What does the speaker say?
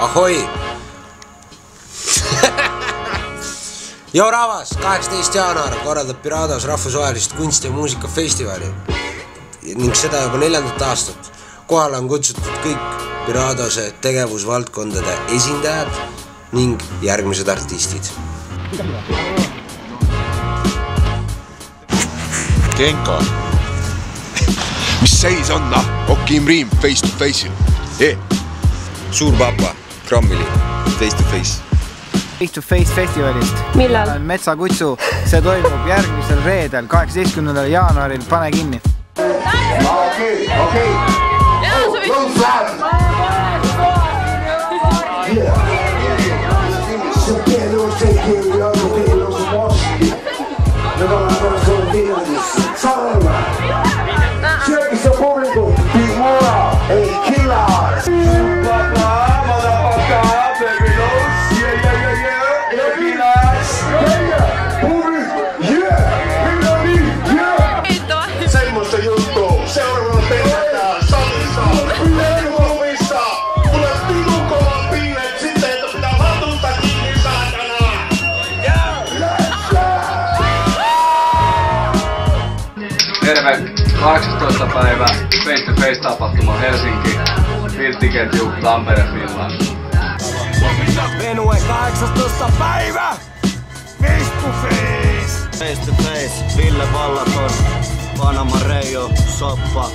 Ahoi! Joo rahvas, 18. jaanuar korraldab Pirados rahvusvahelist kunsti- ja muusikafestivali ning seda juba 4. aastat. Kohale on kutsutud kõik Piradose tegevusvaldkondade esindajad ning järgmised artistid. Genka. Mis seis on, Okim Riim, Face to Face'il. Suurpapa, Grammili, Face to Face. Face to Face festivalist. Millal? Metsakutsu, see toimub järgmisel reedel, 18. jaanuaril, pane kinni. Okei. Terve! 18. päivä Face to Face -tapahtuma Helsinki, Viltiketju, Tampere, Finland. Venue 18. päivä! Face to Face! Face to Face, Ville Vallaton, Panama Reijo, Soppa.